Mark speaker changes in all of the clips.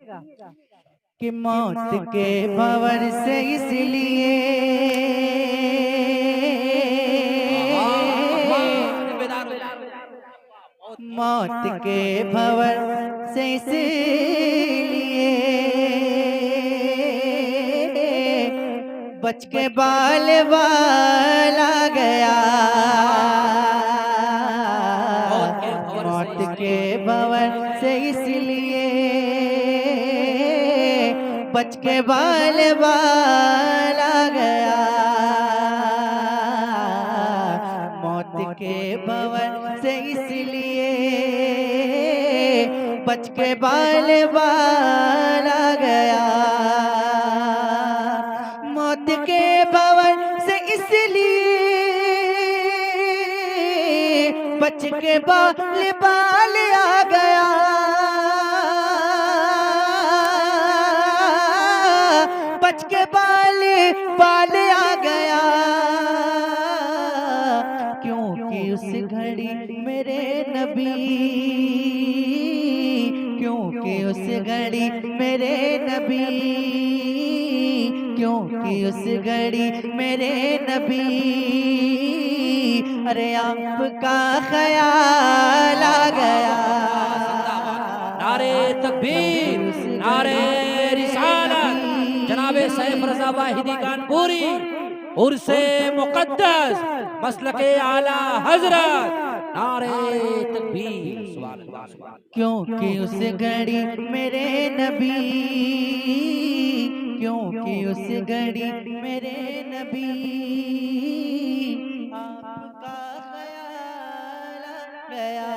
Speaker 1: कि मौत के भंवर से इसलिए मौत के भंवर से इसलिए बच के बाल वाला गया। मौत के भंवर से इसलिए बच के बाल वाला गया। मौत के भंवर से इसलिए बच के बाल वाला गया। मौत के भंवर से इसलिए बच के बाल आ गया। बच के बाल आ गया। क्योंकि उस घड़ी मेरे नबी, क्योंकि उस घड़ी मेरे नबी, क्योंकि उस घड़ी मेरे नबी, अरे आपका ख्याल आ गया।
Speaker 2: नारे तकबीर, नारे रिसालत, जनाबे सैफ रज़ा वाहिदी कानपुरी, उर्से मुक़द्दस, मसलके आला हजरत, नारे तकबीर, सुभान अल्लाह, सुभान अल्लाह।
Speaker 1: क्योंकि उस घड़ी मेरे नबी, क्योंकि उस घड़ी मेरे नबी, आपका ख्याल आ गया।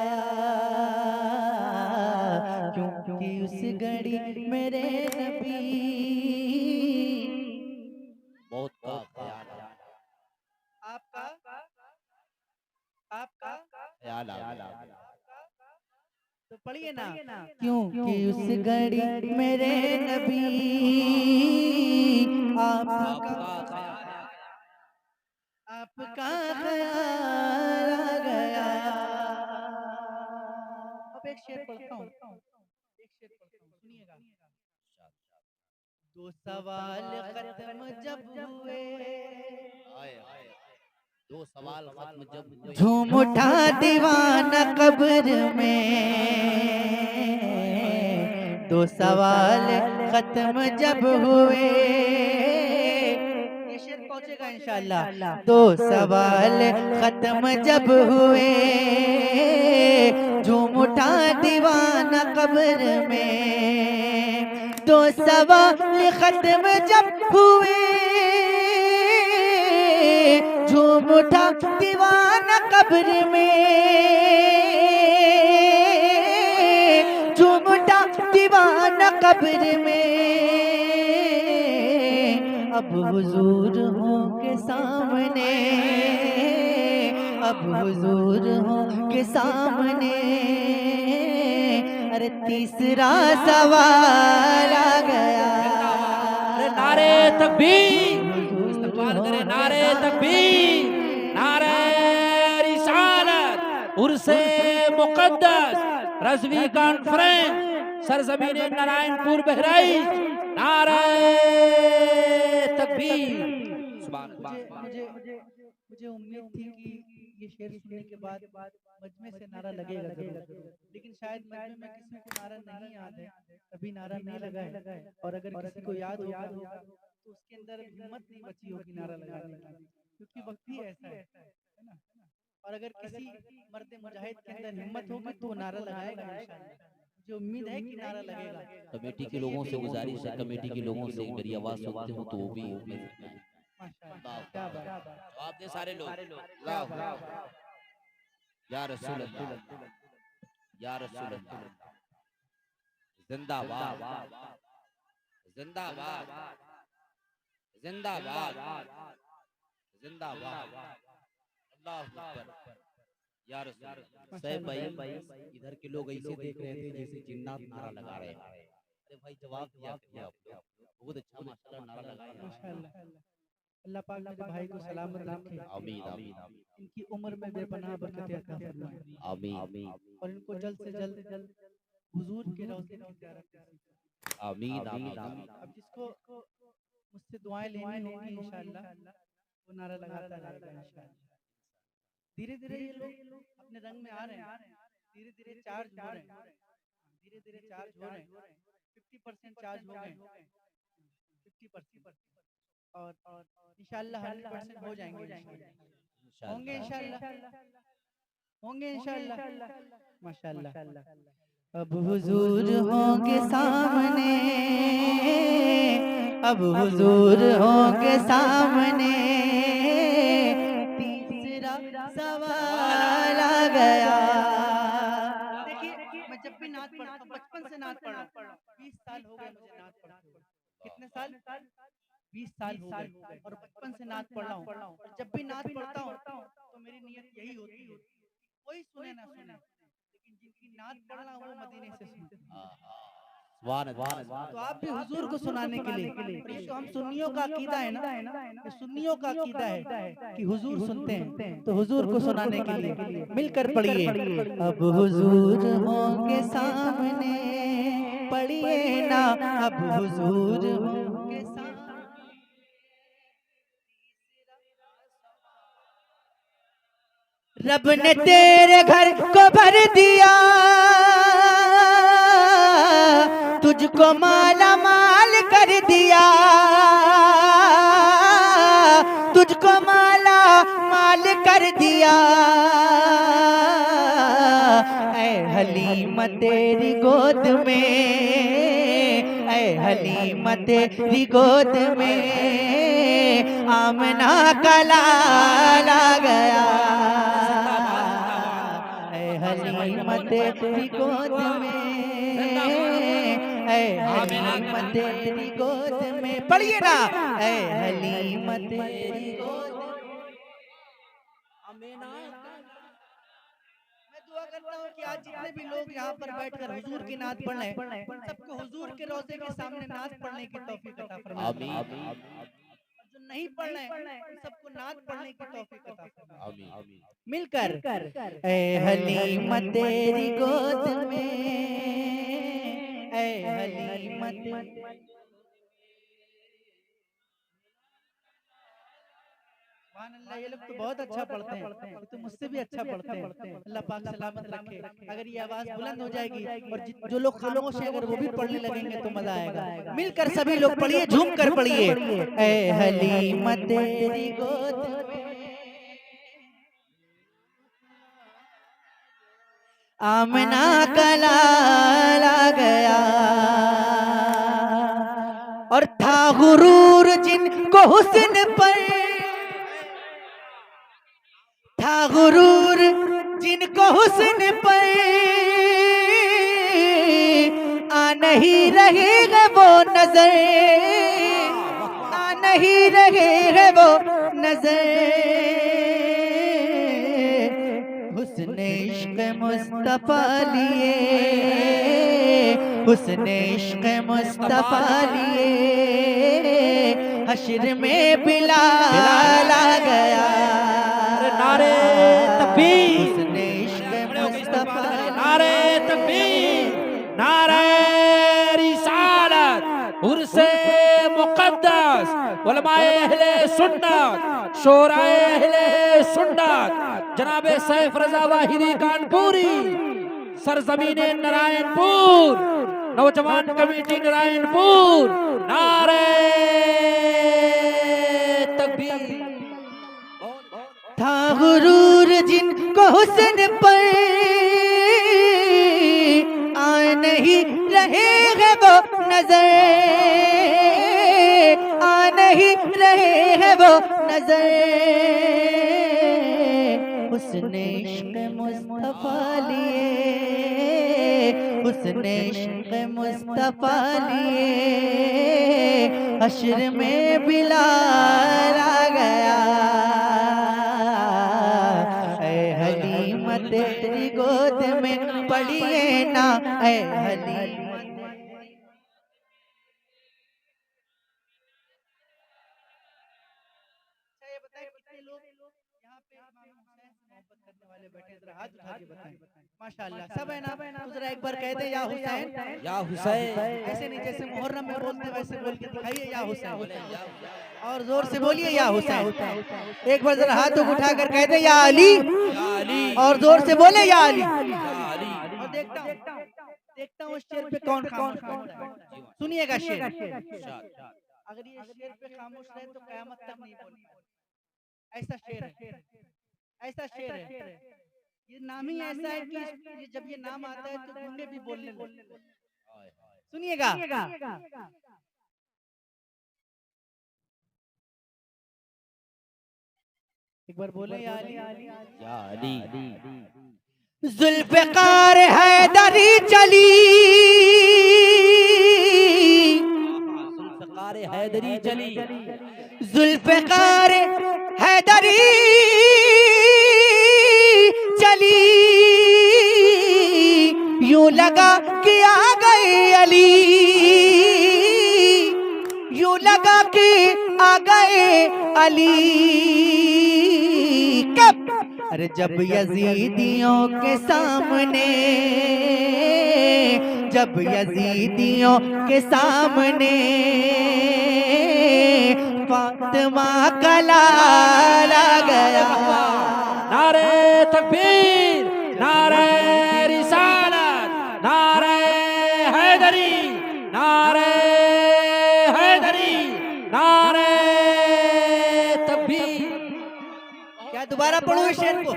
Speaker 1: क्योंकि उस घड़ी मेरे नबी,
Speaker 2: बहुत का ख्याल
Speaker 1: आपका आपका
Speaker 2: ख्याल आ।
Speaker 1: तो पढ़िए ना, क्योंकि उस घड़ी मेरे नबी, आपका ख्याल आ गया। अब एक शेर पढ़ता हूँ, सुनिएगा। दो सवाल खत्म जब हुए,
Speaker 2: दो सवाल खत्म जब हुए,
Speaker 1: झूम उठा दीवाना कब्र में। दो सवाल खत्म जब हुए, ये शेर पहुंचेगा इंशाअल्लाह। दो सवाल खत्म जब हुए, झूम उठा दीवाना कब्र में। दो सवाल खत्म जब हुए, झूम उठा दीवाना कब्र में। झूम उठा दीवाना कब्र में। अब हुजूर हो के सामने, अब हुजूर हो के सामने, अरे तीसरा सवाल आ गया।
Speaker 2: अरे नारे तकबीर, इस्तकबाल करे, नारे तकबीर, नारे रिसालत, उर्से मुक़द्दस, रज़वी कॉन्फ्रेंस, सरज़मीन नारायणपुर बहराइच, नारे तकबीर, सुभान अल्लाह।
Speaker 1: मुझे उम्मीद थी कि ये शेर सुनने के बाद मजमे से नारा लगेगा जरूर, लेकिन शायद मजमे में किसी को नारा नहीं याद है, अभी नारा नहीं लगा है। और अगर किसी को याद होगा तो उसके अंदर हिम्मत नहीं बची होगी नारा लगाने की, क्योंकि वक्त ही ऐसा है ना। और अगर किसी मर्द मुजाहिद के अंदर हिम्मत होगी तो वो नारा लगाएगा इंशाअल्लाह। मुझे उम्मीद है कि नारा लगेगा।
Speaker 2: कमेटी के लोगों से गुजारिश है, कमेटी के लोगों से मेरी आवाज सुनते हो तो वो भी
Speaker 1: माशाअल्लाह, क्या बात,
Speaker 2: जवाब दे सारे लोग। या रसूल अल्लाह, या रसूल अल्लाह, जिंदाबाद, जिंदाबाद, जिंदाबाद, जिंदाबाद, अल्लाह अकबर, या रसूल। सैफ भाई, इधर के लोग ऐसे देख रहे थे जैसे जिन्नात नारा लगा रहे हैं। अरे भाई जवाब दिया करिए आप लोग, बहुत अच्छा माशाल्लाह नारा लगाए हैं।
Speaker 1: माशाअल्लाह। अल्लाह पाक मेरे भाई को सलामत रखे,
Speaker 2: आमीन, आमीन,
Speaker 1: इनकी उम्र में बेपनाह बरकत अता फरमाए,
Speaker 2: आमीन,
Speaker 1: और इनको जल्द से जल्द हुजूर के रौज़े की ज़ियारत नसीब फरमाए।
Speaker 2: आमीन आमीन आमीन।
Speaker 1: अब जिसको मुझसे दुआएं लेनी होंगी इंशाअल्लाह वो नारा लगाता रहेगा इंशाअल्लाह। धीरे धीरे ये लोग अपने रंग में आ रहे हैं, धीरे धीरे चार्ज हो रहे हैं, धीरे धीरे चार्ज हो रहे हैं। 50% चार्ज हो गए, 50%, और इंशाअल्लाह 100% हो जाएंगे इंशाअल्लाह। होंगे इंशाअल्लाह, होंगे इंशाअल्लाह, माशाअल्लाह। अब हुजूर होंगे सामने, अब हुजूर होंगे सामने, तीसरा सवाल आ गया। देखिए मैं जब भी नात पढ़ता हूँ, बचपन से नात पढ़ रहा हूँ, 20 साल हो गए मुझे नात पढ़ते हुए। कितने साल? 20 साल हो गए, और बचपन से नात पढ़ रहा हूँ। और जब भी नात पढ़ता हूँ तो मेरी नियत यही होती है, कोई सुने ना सुने, लेकिन जिनकी नात पढ़ना वो मदीने से सुनते हैं। तो आप भी हुजूर को सुनाने के लिए, और ये तो हम सुन्नियों का अकीदा है ना, ये सुन्नियों का अकीदा है कि हुजूर सुनते हैं, तो हुजूर को सुनाने के लिए मिलकर पढ़िए। अब हुजूर होंगे सामने, पढ़िए ना, अब हुजूर होंगे सामने। रब ने तेरे घर को भर दिया, तुझको माला माल कर दिया, तुझको माला माल कर दिया। ऐ हलीमा तेरी गोद में, ऐ हलीमा तेरी गोद में आमना का लाल आ गया। ऐ हलीमा तेरी गोद में, ऐ हलीमा तेरी गोद में, पढ़िए ना, ऐ हलीमा तेरी गोद में। मैं दुआ करता हूँ कि आज जितने भी लोग यहाँ पर बैठकर हुजूर की नात पढ़ रहे हैं, सबको हुजूर के रोज़े के सामने नात पढ़ने की तौफीक अता फरमाए। और जो नहीं पढ़ रहे हैं उन सबको नात पढ़ने की तौफीक अता फरमाए। मिलकर ऐ हलीमा तेरी गोद में, ऐ हलीमा तेरी। अल्लाह, ये लोग तो बहुत अच्छा पढ़ते हैं, ये तो मुझसे भी अच्छा पढ़ते हैं। अल्लाह पाक सलामत रखे। अगर ये आवाज बुलंद हो जाएगी और जो लोग खामोश हैं अगर वो भी पढ़ने लगेंगे तो मजा आएगा। मिलकर सभी लोग पढ़िए, झूम कर पढ़िए। ऐ हलीमा तेरी गोद में आमना का लाल आ गया, और था गुरूर जिनको हुस्न पर, था गुरूर जिनको हुस्न पर, आ नहीं रहे है वो नजर, आ नहीं रहे है वो नजर। हुस्न इश्क़ मुस्तफ़ा लिए, हुस्न इश्क़ मुस्तफ़ा लिए हश्र में बिलाल आ गया।
Speaker 3: नारे तकबीर,
Speaker 1: हुस्न इश्क़ मुस्तफ़ा,
Speaker 3: नारे तकबीर, नारे रिसालत, उर्से मुक़द्दस, उलमाए अहले सुन्नत, शोराए अहले सुन्नत, जनाबे सैफ रज़ा वाहिदी कानपुरी, सरजमीने नारायणपुर, नौजवान कमेटी नारायणपुर, नारे तकबीर।
Speaker 1: था गुरूर जिनको हुस्न पर, आ नहीं रहे है वो नजर, आ नहीं रहे है वो नजर। हुस्न इश्क़ मुस्तफ़ा लिए, हुस्न इश्क़ मुस्तफ़ा लिए हश्र में बिलाल आ गया। ऐ हलीमा तेरी गोद में पढ़िए ना, ऐ हलीमा। लोग यहाँ पे इमाम हुसैन से मोहब्बत करने वाले बैठे, जरा हाथ उठा के बताएं। माशाअल्लाह, सब है ना? तो जरा एक बार कह दे या हुसैन,
Speaker 2: या हुसैन।
Speaker 1: ऐसे नहीं जैसे मुहर्रम में बोलते हैं वैसे बोल के दिखाइए या हुसैन, और जोर से बोलिए या हुसैन। एक बार जरा हाथ उठाकर कह दे या अली, और जोर से बोले या अली। और देखता हूँ उस शेर पे कौन खामोश होता है। सुनिएगा शेर, अगर ये शेर पे खामोश रहे तो कयामत तक नहीं बोलेगा। ऐसा शेर है, ऐसा शेर है। ये नाम ही ऐसा है कि जब ये नाम आता है तो गूंगे भी बोलने लगते हैं। सुनिएगा, एक बार बोले या अली,
Speaker 2: या अली।
Speaker 1: जुल्फ़िकार हैदरी चली,
Speaker 2: जुल्फ़िकार हैदरी चली,
Speaker 1: जुल्फ़िकार हैदरी चली, यूं लगा कि आ गए अली, यूं लगा कि आ गए अली। कब? अरे जब यजीदियों के सामने, जब यजीदियों के सामने फातिमा का लाला गया।
Speaker 3: नारे तकबीर, नारे रिसालत, नारे हैदरी, नारे हैदरी, नारे तकबीर।
Speaker 1: क्या दोबारा पढ़ूं इस शेर को?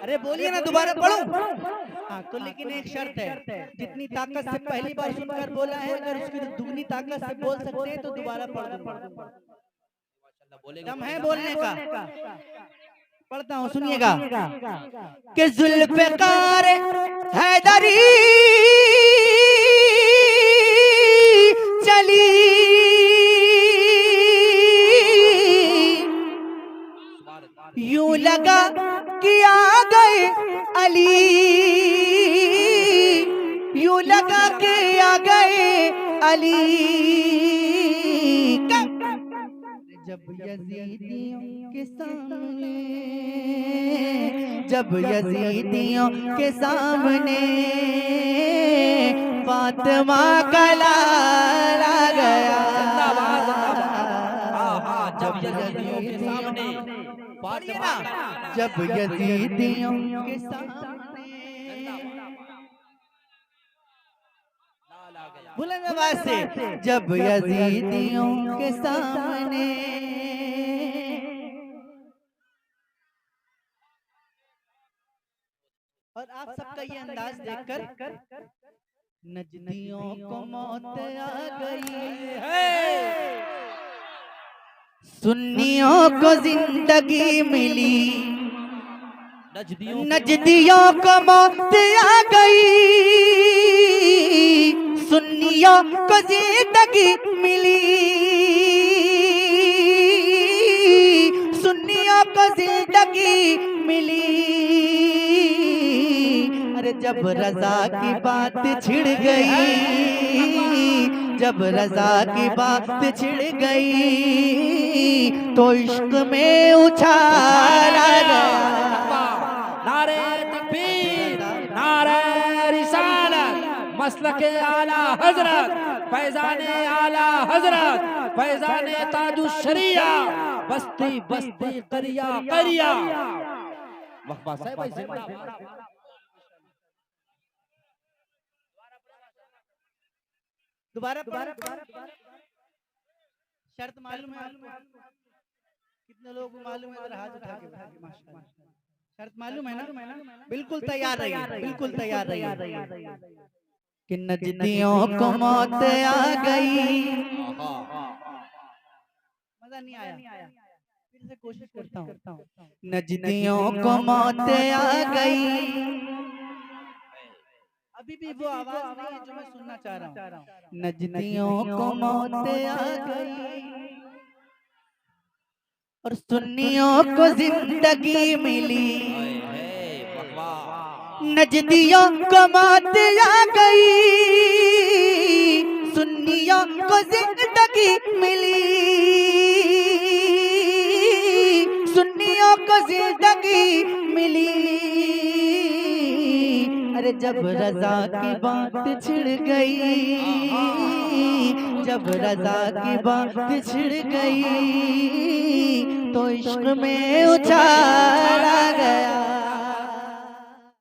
Speaker 1: अरे बोलिए ना, दोबारा पढ़ूं? हाँ, तो लेकिन एक शर्त है, जितनी ताकत से पहली बार सुनकर बोला है, अगर उसकी दुगनी ताकत से बोल सकते हैं तो दोबारा पढ़ दूंगा। दम है बोलने का? पढ़ता हूँ, सुनिएगा। कि जुल्फ़िकार हैदरी चली, यूं लगा कि आ गए अली, यूं लगा कि आ गए अली। जब यजीदियों के सामने, जब यजीदियों के सामने फातिमा का लाला गया।
Speaker 2: जब यजीदियों के सामने फातिमा,
Speaker 1: जब यजीदियों के सामने, बुलंद आवाज से, जब यजीदियों के सामने। और आप सबका ये अंदाज देखकर नजदियों को मौत आ गई है, सुन्नियों को जिंदगी मिली, नजदियों को मौत आ गई, सुन्नियों को जिंदगी मिली, सुन्नियों को जिंदगी मिली। अरे जब रजा की बात छिड़ गई, जब रजा की बात छिड़ गई तो इश्क में उछाला गया।
Speaker 3: नारे तकबीर, नारे रिसालत, मसलके आला हजरत, फैजाने आला हजरत, फैजाने ताजुश शरिया, बस्ती बस्ती करिया करिया। वक्फा साहब भाई जिंदाबाद।
Speaker 1: दोबारा शर्त मालूम है आपको? कितने लोगों को मालूम है? हाथ उठा के बताइए। माशाल्लाह, शर्त मालूम है ना? बिल्कुल तैयार रहिए, बिल्कुल तैयार रहिए। कि नजदियों को मौत आ गई। मजा नहीं आया? फिर से कोशिश करता हूँ। नजदियों को मौत आ गई, अभी भी वो आवाज नहीं है जो मैं सुनना चाह रहा हूँ। नजदियों को मौत आ गई और सुन्नियों को जिंदगी मिली, नजदियों को मौत आ गई, सुन्नियों को जिंदगी मिली, को जिंदगी मिली। अरे जब रजा की बात छिड़ गई, जब रजा की बात छिड़ गई, तो इश्क में उछाल